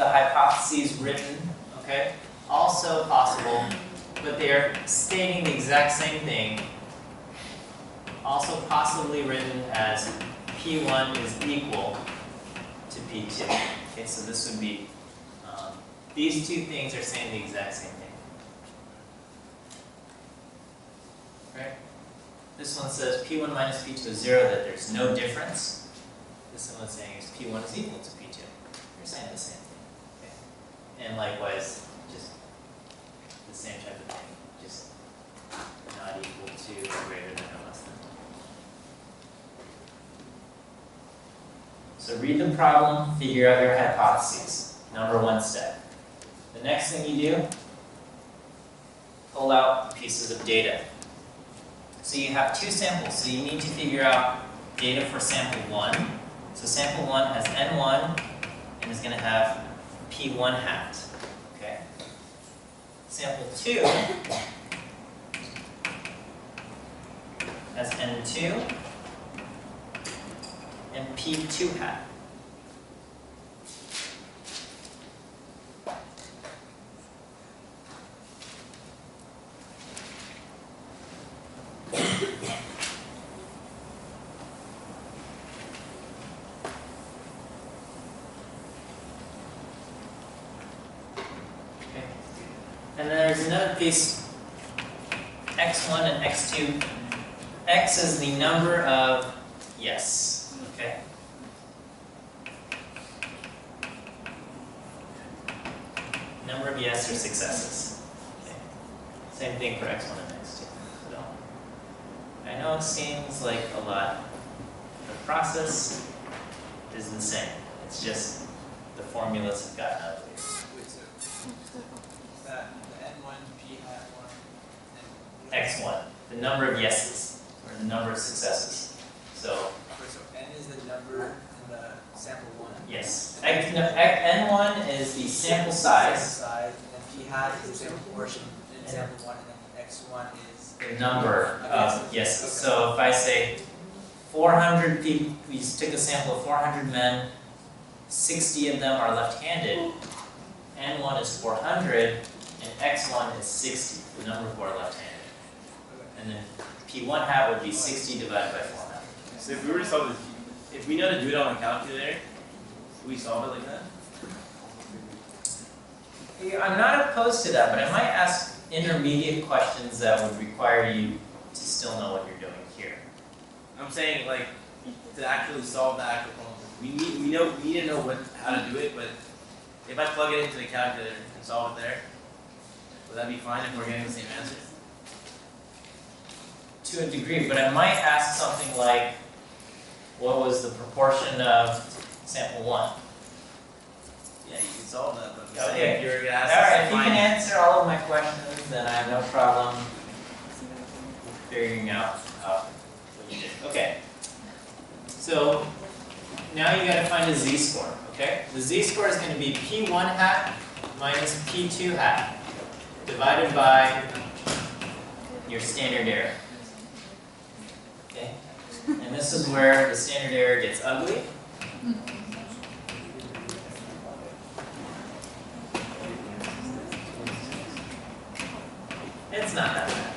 the hypotheses written, okay? Also possible, but they're stating the exact same thing. Also possibly written as P1 is equal to P2. Okay, so this would be, these two things are saying the exact same thing. Right? This one says P1 minus P2 is 0, that there's no difference. This one is saying is P1 is equal to P2. They're saying the same thing. Okay? And likewise, just the same type of thing. Just not equal to or greater than or less than. So read the problem, figure out your hypotheses. Number one step. The next thing you do, pull out pieces of data. So you have two samples, so you need to figure out data for sample 1. So sample 1 has N1 and is going to have P1 hat. Okay. Sample 2 has N2 and P2 hat. And then there's another piece, x1 and x2. X is the number of yes, okay? Number of yes or successes. Okay. Same thing for x1 and x2. So, I know it seems like a lot. The process is the same. It's just the formulas have gotten ugly. X1, the number of yeses, or the number of successes. So N is the number in the sample 1? Yes. N1 is the sample size. And P hat is the sample portion in sample 1, and then X1 is The number of yeses. So if I say 400 people, we just took a sample of 400 men, 60 of them are left-handed, N1 is 400, and X1 is 60, the number who are left-handed. And then P1 hat would be 60 divided by 400. So if we were to solve this, if we know to do it on a calculator, would we solve it like that? Yeah, I'm not opposed to that, but I might ask intermediate questions that would require you to still know what you're doing here. I'm saying like to actually solve the actual problem. We need to know how to do it, but if I plug it into the calculator and solve it there, would that be fine if we're getting the same answer? To a degree, but I might ask something like, what was the proportion of sample 1? Yeah, you can solve that, but I'm Okay. saying if you're going to ask Alright, us if to you can find answer all of my questions, then I have no problem figuring out what you did. Okay. So, now you gotta find a z-score, okay? The z-score is going to be P1 hat minus P2 hat divided by your standard error. Okay? And this is where the standard error gets ugly. It's not that bad.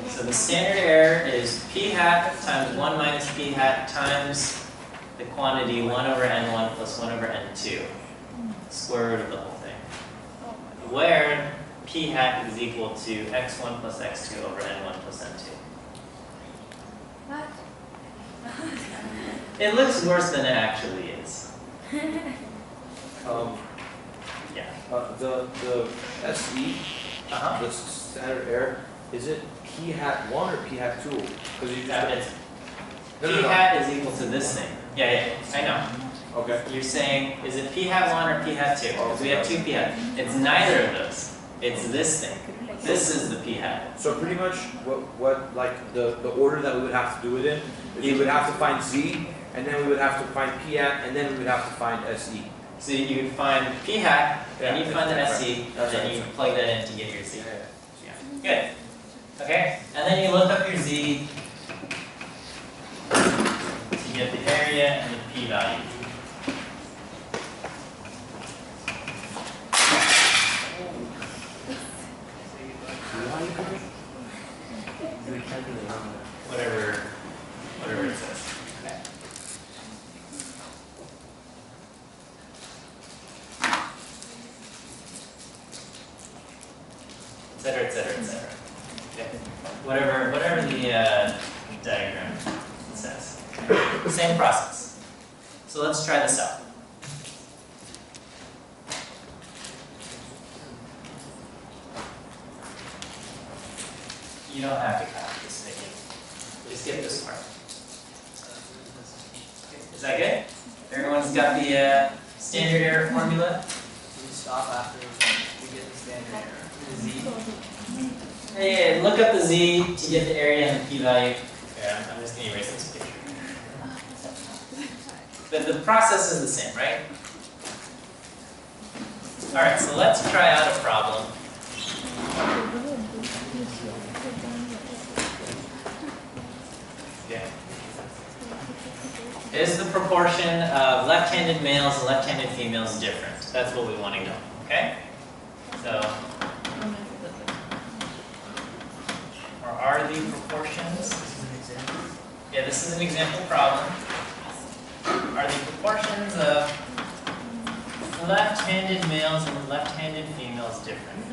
So the standard error is p hat times 1 minus p hat times the quantity 1 over n1 plus 1 over n2, square root of the whole thing, where p hat is equal to x1 plus x2 over n1 plus n2. What? It looks worse than it actually is. Yeah. The SE, Uh-huh. the standard error, is it p hat 1 or p hat 2? Because you just P hat is equal to this thing. Yeah, I know. Okay. You're saying, is it p hat 1 or p hat 2? Because we have two p hats. It's neither of those. It's this thing. This is the p hat. So pretty much what like the order that we would have to do it in is we would have to find z, and then we would have to find p hat, and then we would have to find se. So you would find p hat, then you find the that's SC, right. and That's then right. you plug that in to get your Z. Yeah. Good. Okay, and then you look up your Z to get the area and the p value. Whatever it says. Okay. Et cetera, et cetera, et cetera. Okay. Whatever the diagram says. Same process. So let's try this out. You don't have to copy this again. Just skip this part. Is that good? Everyone's got the standard error formula? So we stop after we get the standard error. The Z. Hey, look up the Z to get the area and the p-value. Okay, I'm just going to erase this picture. But the process is the same, right? Alright, so let's try out a problem. Okay. Is the proportion of left-handed males and left-handed females different? That's what we want to know, okay? So, or are the proportions? Yeah, this is an example problem. Are the proportions of left-handed males and left-handed females different?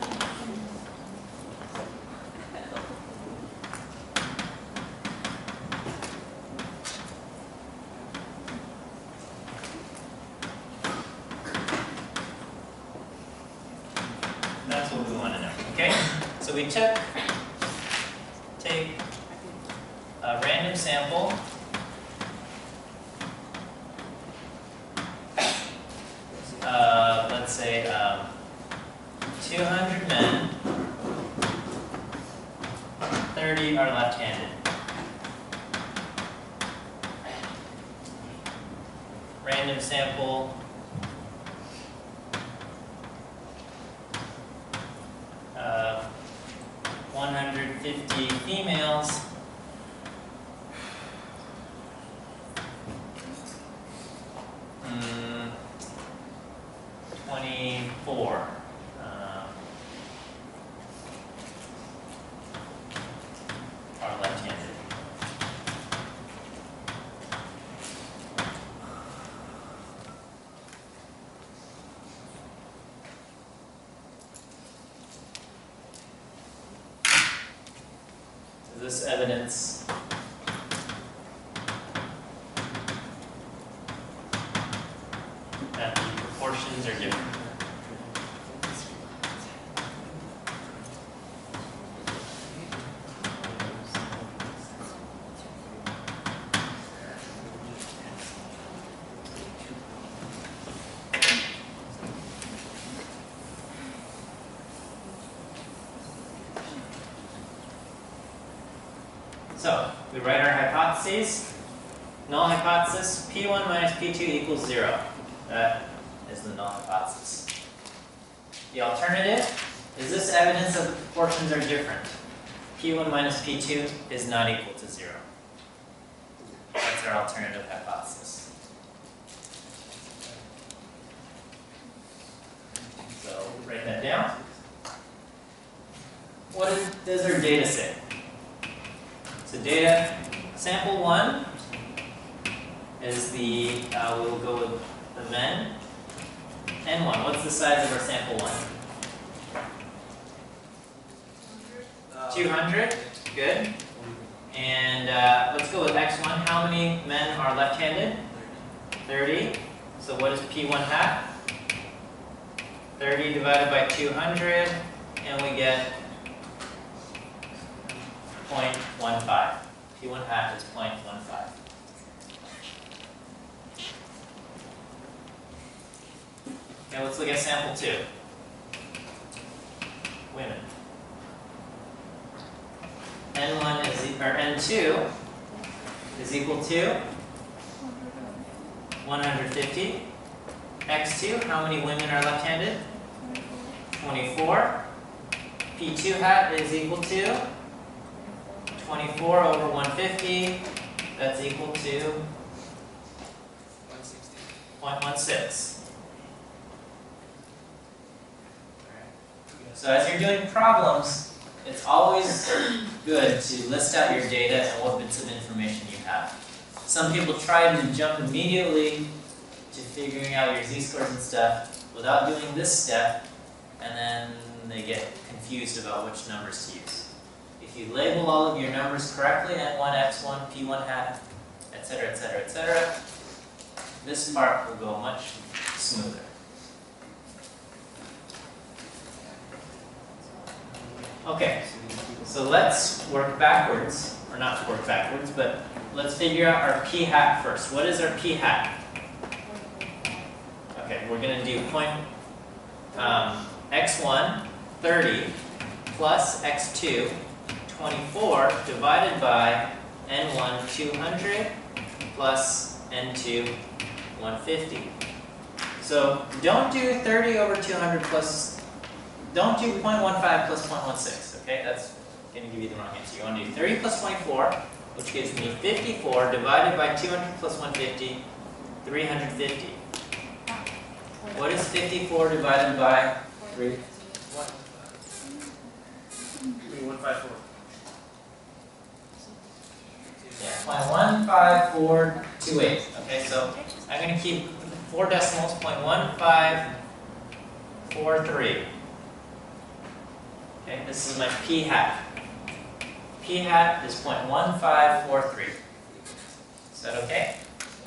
That's what we want to know, okay? So we take a random sample. Let's say 200 men, 30 are left-handed. Random sample. 150 females. 24 are left-handed. Is this evidence that the proportions are different? So, we write our hypotheses. Null hypothesis, P1 minus P2 equals 0. That is the null hypothesis. The alternative, is this evidence that the proportions are different? P1 minus P2 is not equal to 0. That's our alternative hypothesis. So, write that down. What does our data say? So data, sample 1 is the, we'll go with the men. N1, what's the size of our sample 1? 200, good. And let's go with X1, how many men are left-handed? 30. So what is P1 hat? 30 divided by 200, and we get 0.15. P1 hat is 0.15. Okay, let's look at sample 2. Women. N1 is, or N2 is equal to 150. X2, how many women are left-handed? 24. P2 hat is equal to 24 over 150. That's equal to 160. 0.16. So as you're doing problems, it's always good to list out your data and what bits of information you have. Some people try to jump immediately to figuring out your z-scores and stuff without doing this step, and then they get confused about which numbers to use. If you label all of your numbers correctly, N1, X1, P1 hat, etc., etc., etc., this part will go much smoother. Okay, so let's work backwards, or not work backwards, but let's figure out our P hat first. What is our P hat? Okay, we're going to do X1, 30, plus X2, 24, divided by N1, 200, plus N2, 150. So don't do 30 over 200 plus, don't do 0.15 plus 0.16, okay? That's going to give you the wrong answer. You want to do 30 plus 24, which gives me 54, divided by 200 plus 150, 350. What is 54 divided by 3? 154. Yeah, 0.15428. Okay, so I'm going to keep 4 decimals, 0.1543. Okay, this is my P hat. P hat is 0.1543. Is that okay?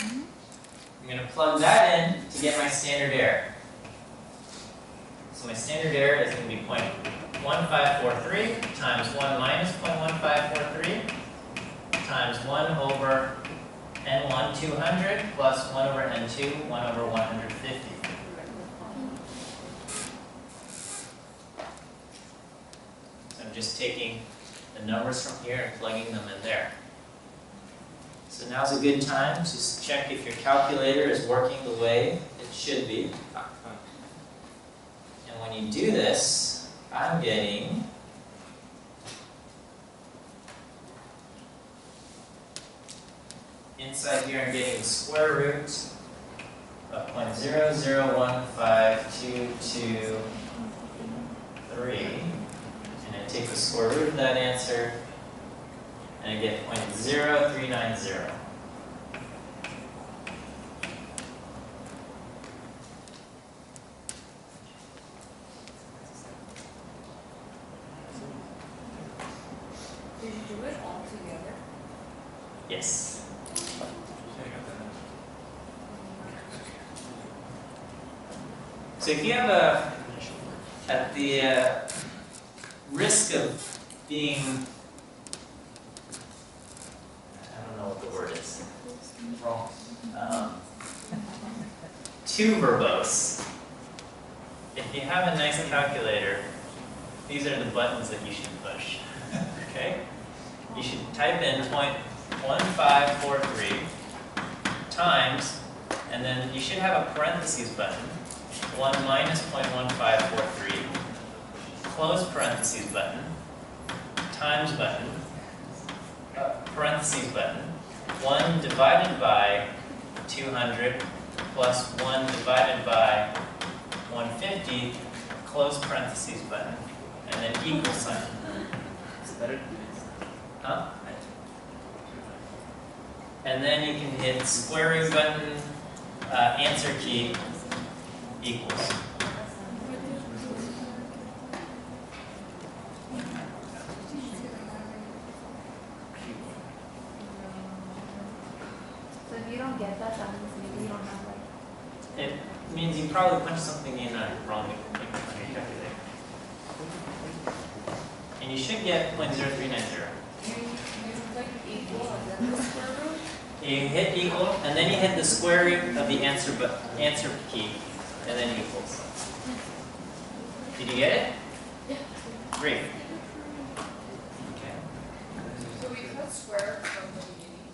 I'm going to plug that in to get my standard error. So my standard error is going to be 0.1543 times 1 minus 0.1543 times 1 over N1 200 plus 1 over N2 1 over 150. So I'm just taking the numbers from here and plugging them in there. So now's a good time to just check if your calculator is working the way it should be. And when you do this, I'm getting inside here I'm getting the square root of 0.00152223. And I take the square root of that answer and I get 0.0390. Did you do it all together? Yes. So if you have at the risk of being, I don't know what the word is, wrong, too verbose, if you have a nice calculator, these are the buttons that you should push, okay? You should type in 0.1543 times, and then you should have a parentheses button, 1 minus 0.1543, close parentheses button, times button, parentheses button, 1 divided by 200 plus 1 divided by 150, close parentheses button, and then equal sign. Is that it? Huh? And then you can hit square root button, answer key, equals. So if you don't get that, that means maybe you don't have like. It means you probably punched something in wrong on your calculator. And you should get 0.0390. You click equal and then the square root. You hit equal, and then you hit the square root of the answer key, and then equals. Did you get it? Yeah. Great. Okay. So we cut square from the beginning.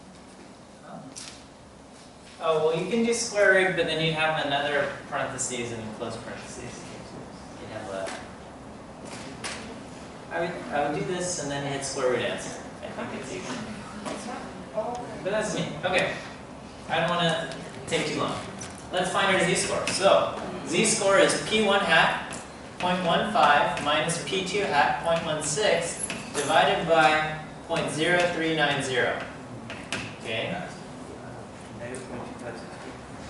Oh, well, you can do square root, but then you have another parentheses and then close parentheses. You have a. I would do this and then hit square root answer. I think it's easy. But that's me. Okay. I don't want to take too long. Let's find our z-score. So, z-score is p1 hat 0.15 minus p2 hat 0.16 divided by 0.0390. Okay?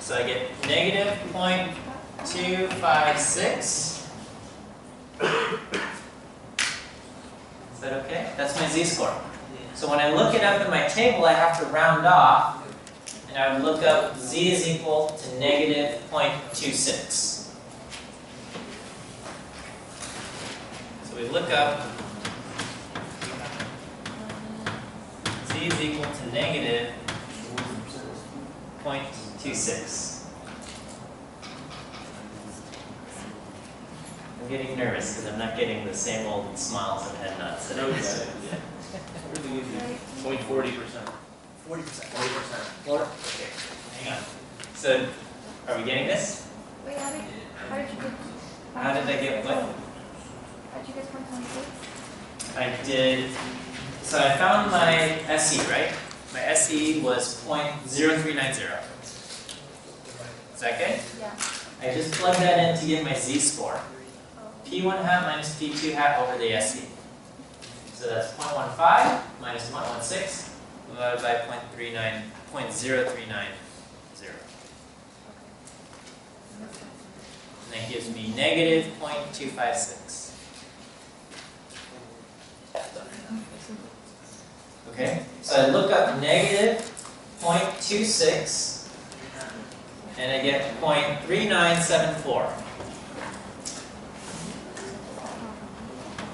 So I get negative 0.256. Is that okay? That's my z-score. So when I look it up in my table, I have to round off, and I would look up z is equal to negative 0.26. So we look up z is equal to negative 0.26. I'm getting nervous because I'm not getting the same old smiles and head nods that I used to. Really easy. 0.40%. 40%. 40%. Okay, hang on. So, are we getting this? Wait, how did you get? How did I get what? How did you get 1.6? I did, so I found my SE, right? My SE was 0.0390. Is that good? Yeah. I just plugged that in to get my z-score. P1 hat minus P2 hat over the SE. So that's 0.15 minus 0.16 divided by 0.0390. And that gives me negative 0.256. Okay, so I look up negative 0.26 and I get 0.3974.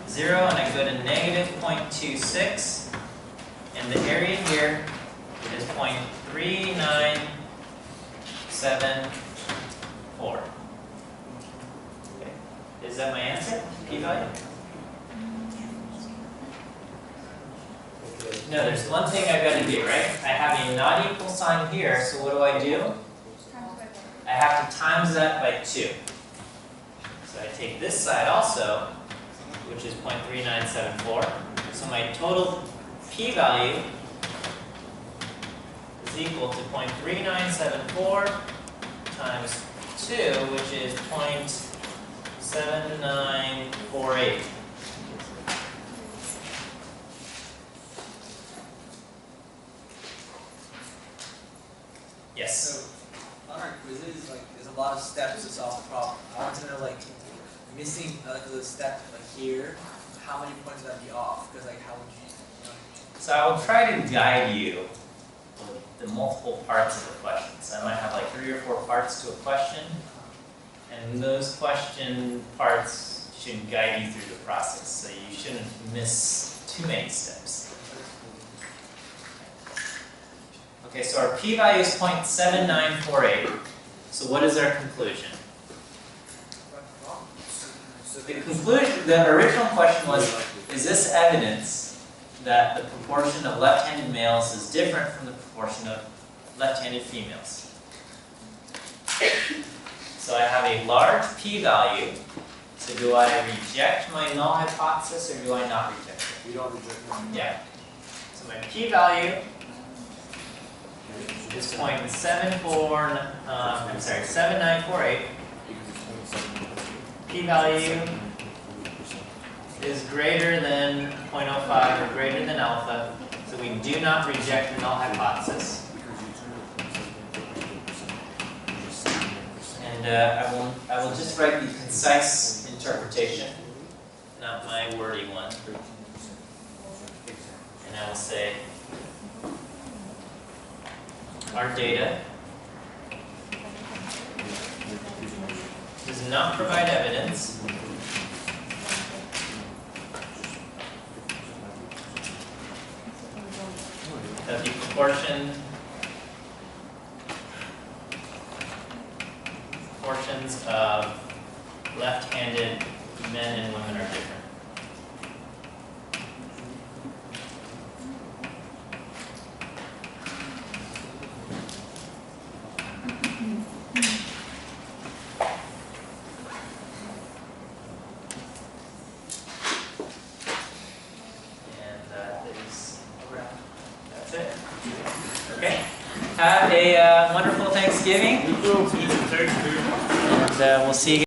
0 and I go to negative 0.26 and the area here is 0.3974. Okay. Is that my answer? P-value? No, there's one thing I've got to do, right? I have a not equal sign here, so what do? I have to times that by 2. So I take this side also, which is 0.3974. So my total p-value is equal to 0.3974 times 2, which is 0.7948. Yes. So, on our quizzes, like, there's a lot of steps to solve the problem. I want to know, like, missing the step like here, how many points would that be off? Because like, how would you? So I will try to guide you with the multiple parts of the question. So I might have like 3 or 4 parts to a question, and those question parts should guide you through the process. So you shouldn't miss too many steps. Okay, so our p-value is 0.7948. So what is our conclusion? The conclusion, the original question was, is this evidence that the proportion of left-handed males is different from the proportion of left-handed females? So I have a large p-value. So do I reject my null hypothesis or do I not reject it? You don't reject it. Yeah. So my p-value is 7948. P-value is greater than 0.05 or greater than alpha, so we do not reject the null hypothesis. And I will just write the concise interpretation, not my wordy one. And I will say, our data does not provide evidence that the proportions of left-handed men and women are different. Okay. Have a wonderful Thanksgiving, You too. Eat some turkey. and we'll see you.